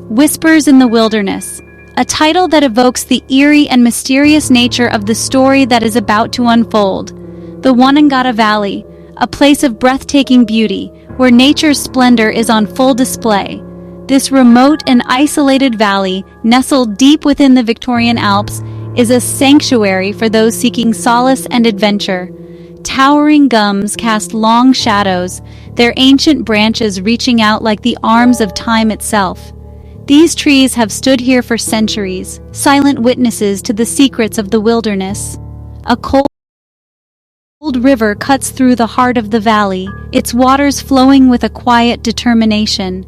Whispers in the Wilderness, a title that evokes the eerie and mysterious nature of the story that is about to unfold. The Wonnangatta Valley, a place of breathtaking beauty, where nature's splendor is on full display. This remote and isolated valley, nestled deep within the Victorian Alps, is a sanctuary for those seeking solace and adventure. Towering gums cast long shadows, their ancient branches reaching out like the arms of time itself. These trees have stood here for centuries, silent witnesses to the secrets of the wilderness. A cold river cuts through the heart of the valley, its waters flowing with a quiet determination.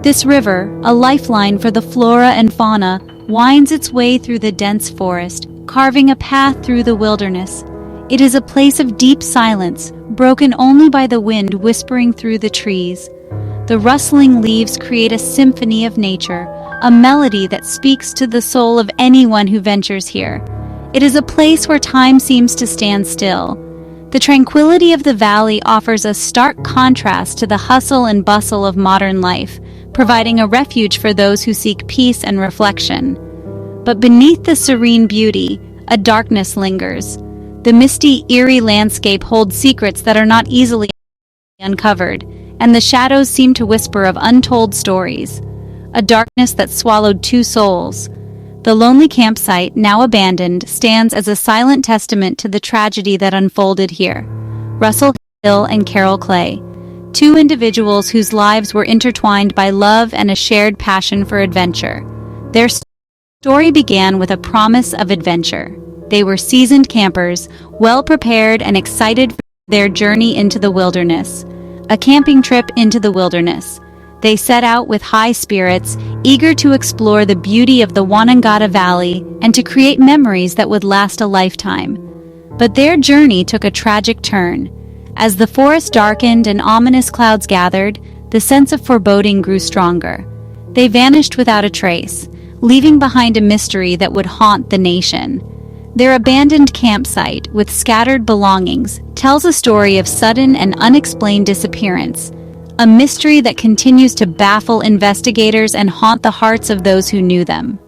This river, a lifeline for the flora and fauna, winds its way through the dense forest, carving a path through the wilderness. It is a place of deep silence, broken only by the wind whispering through the trees. The rustling leaves create a symphony of nature, a melody that speaks to the soul of anyone who ventures here. It is a place where time seems to stand still. The tranquility of the valley offers a stark contrast to the hustle and bustle of modern life, providing a refuge for those who seek peace and reflection. But beneath the serene beauty, a darkness lingers. The misty, eerie landscape holds secrets that are not easily uncovered, and the shadows seem to whisper of untold stories. A darkness that swallowed two souls. The lonely campsite, now abandoned, stands as a silent testament to the tragedy that unfolded here. Russell Hill and Carol Clay, two individuals whose lives were intertwined by love and a shared passion for adventure. Their story began with a promise of adventure. They were seasoned campers, well prepared and excited for their journey into the wilderness. A camping trip into the wilderness. They set out with high spirits, eager to explore the beauty of the Wonnangatta Valley and to create memories that would last a lifetime. But their journey took a tragic turn. As the forest darkened and ominous clouds gathered, the sense of foreboding grew stronger. They vanished without a trace, leaving behind a mystery that would haunt the nation. Their abandoned campsite, with scattered belongings, tells a story of sudden and unexplained disappearance, a mystery that continues to baffle investigators and haunt the hearts of those who knew them.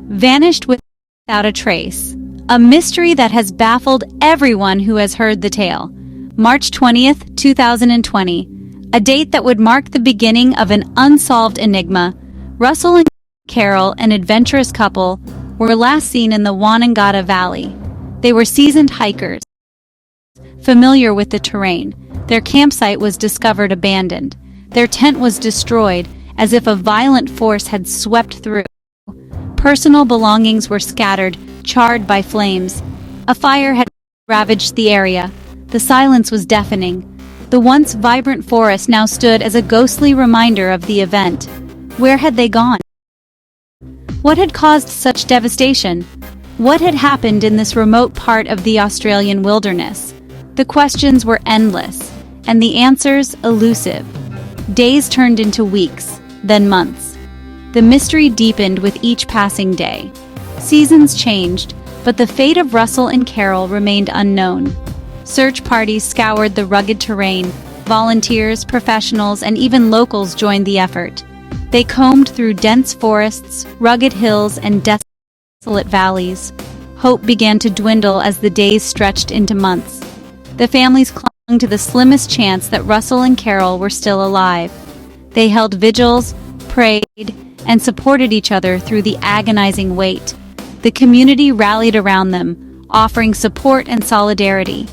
Vanished without a trace, a mystery that has baffled everyone who has heard the tale. March 20th, 2020, a date that would mark the beginning of an unsolved enigma. Russell and Carol, an adventurous couple, were last seen in the Wonnangatta Valley. They were seasoned hikers, familiar with the terrain. Their campsite was discovered abandoned. Their tent was destroyed, as if a violent force had swept through. Personal belongings were scattered, charred by flames. A fire had ravaged the area. The silence was deafening. The once vibrant forest now stood as a ghostly reminder of the event. Where had they gone? What had caused such devastation? What had happened in this remote part of the Australian wilderness? The questions were endless, and the answers elusive. Days turned into weeks, then months. The mystery deepened with each passing day. Seasons changed, but the fate of Russell and Carol remained unknown. Search parties scoured the rugged terrain. Volunteers, professionals, and even locals joined the effort. They combed through dense forests, rugged hills, and desolate valleys. Hope began to dwindle as the days stretched into months. The families clung to the slimmest chance that Russell and Carol were still alive. They held vigils, prayed, and supported each other through the agonizing wait. The community rallied around them, offering support and solidarity.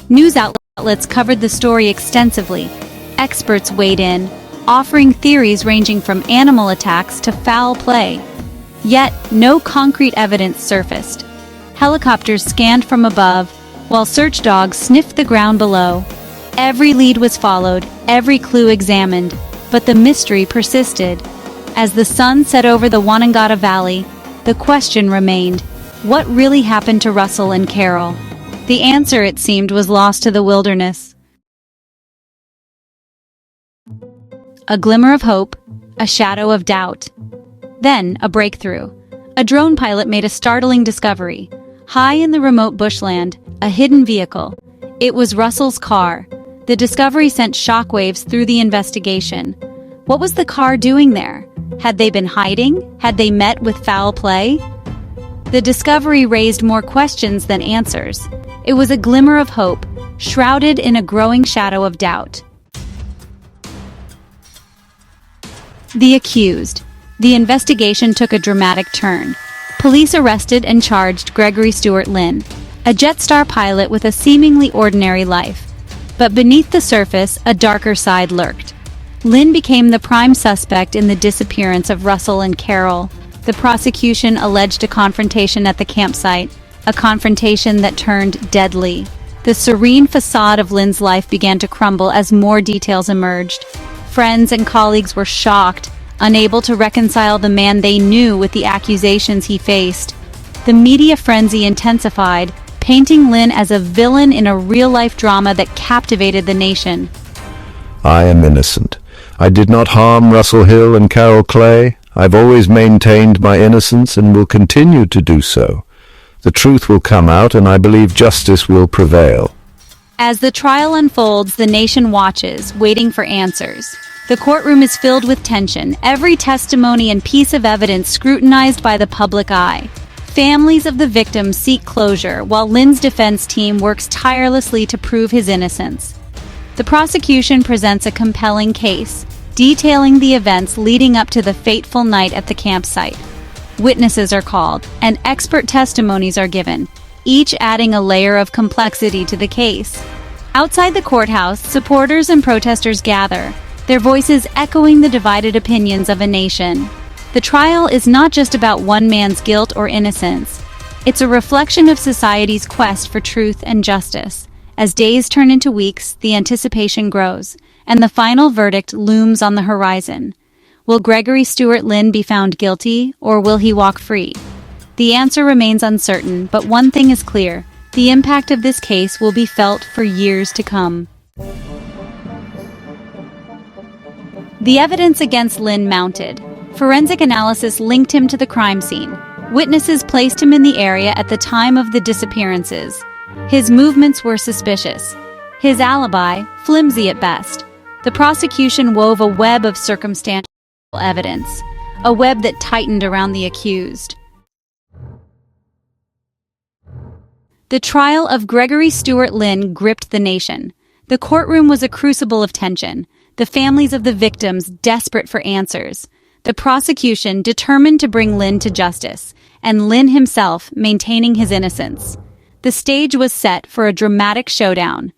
News outlets covered the story extensively. Experts weighed in, offering theories ranging from animal attacks to foul play. Yet, no concrete evidence surfaced. Helicopters scanned from above, while search dogs sniffed the ground below. Every lead was followed, every clue examined, but the mystery persisted. As the sun set over the Wonnangatta Valley, the question remained, what really happened to Russell and Carol? The answer, it seemed, was lost to the wilderness. A glimmer of hope, a shadow of doubt. Then, a breakthrough. A drone pilot made a startling discovery. High in the remote bushland, a hidden vehicle. It was Russell's car. The discovery sent shockwaves through the investigation. What was the car doing there? Had they been hiding? Had they met with foul play? The discovery raised more questions than answers. It was a glimmer of hope, shrouded in a growing shadow of doubt. The accused. The investigation took a dramatic turn. Police arrested and charged Gregory Lynn, a Jetstar pilot with a seemingly ordinary life. But beneath the surface, a darker side lurked. Lynn became the prime suspect in the disappearance of Russell and Carol. The prosecution alleged a confrontation at the campsite, a confrontation that turned deadly. The serene facade of Lynn's life began to crumble as more details emerged. Friends and colleagues were shocked, unable to reconcile the man they knew with the accusations he faced. The media frenzy intensified, painting Lynn as a villain in a real-life drama that captivated the nation. I am innocent. I did not harm Russell Hill and Carol Clay. I've always maintained my innocence and will continue to do so. The truth will come out, and I believe justice will prevail. As the trial unfolds, the nation watches, waiting for answers. The courtroom is filled with tension, every testimony and piece of evidence scrutinized by the public eye. Families of the victims seek closure, while Lynn's defense team works tirelessly to prove his innocence. The prosecution presents a compelling case, detailing the events leading up to the fateful night at the campsite. Witnesses are called, and expert testimonies are given, each adding a layer of complexity to the case. Outside the courthouse, supporters and protesters gather, their voices echoing the divided opinions of a nation. The trial is not just about one man's guilt or innocence. It's a reflection of society's quest for truth and justice. As days turn into weeks, the anticipation grows, and the final verdict looms on the horizon. Will Gregory Lynn be found guilty, or will he walk free? The answer remains uncertain, but one thing is clear: the impact of this case will be felt for years to come. The evidence against Lynn mounted. Forensic analysis linked him to the crime scene. Witnesses placed him in the area at the time of the disappearances. His movements were suspicious. His alibi, flimsy at best. The prosecution wove a web of circumstantial evidence, a web that tightened around the accused. The trial of Gregory Lynn gripped the nation. The courtroom was a crucible of tension, the families of the victims desperate for answers, the prosecution determined to bring Lynn to justice, and Lynn himself maintaining his innocence. The stage was set for a dramatic showdown.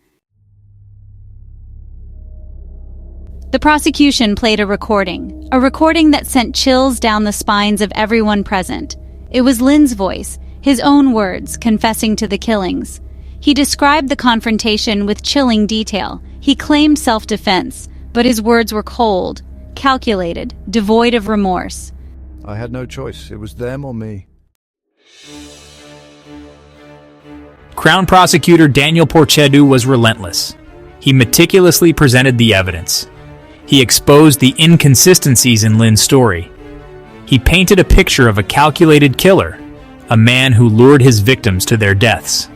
The prosecution played a recording that sent chills down the spines of everyone present. It was Lynn's voice, his own words, confessing to the killings. He described the confrontation with chilling detail. He claimed self-defense, but his words were cold, calculated, devoid of remorse. I had no choice. It was them or me. Crown Prosecutor Daniel Porcedu was relentless. He meticulously presented the evidence. He exposed the inconsistencies in Lynn's story. He painted a picture of a calculated killer, a man who lured his victims to their deaths.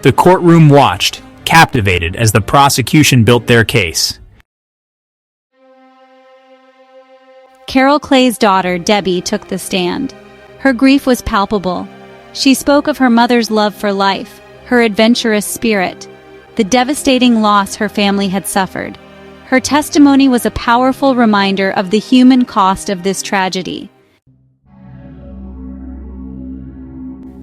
The courtroom watched, captivated, as the prosecution built their case. Carol Clay's daughter, Debbie, took the stand. Her grief was palpable. She spoke of her mother's love for life, her adventurous spirit, the devastating loss her family had suffered. Her testimony was a powerful reminder of the human cost of this tragedy.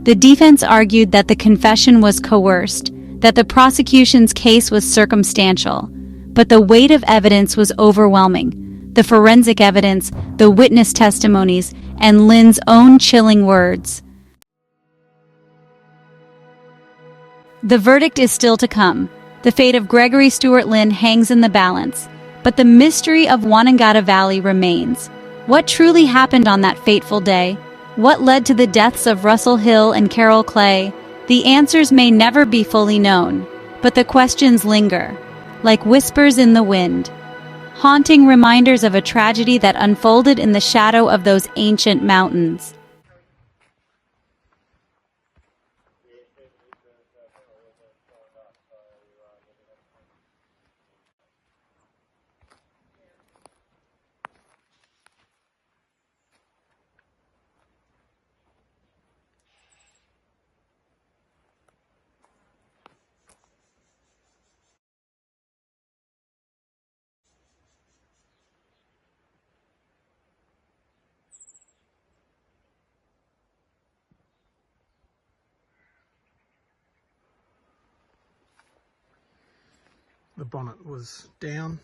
The defense argued that the confession was coerced, that the prosecution's case was circumstantial, but the weight of evidence was overwhelming. The forensic evidence, the witness testimonies, and Lynn's own chilling words. The verdict is still to come. The fate of Gregory Lynn hangs in the balance, but the mystery of Wonnangatta Valley remains. What truly happened on that fateful day? What led to the deaths of Russell Hill and Carol Clay? The answers may never be fully known, but the questions linger, like whispers in the wind, haunting reminders of a tragedy that unfolded in the shadow of those ancient mountains. The bonnet was down,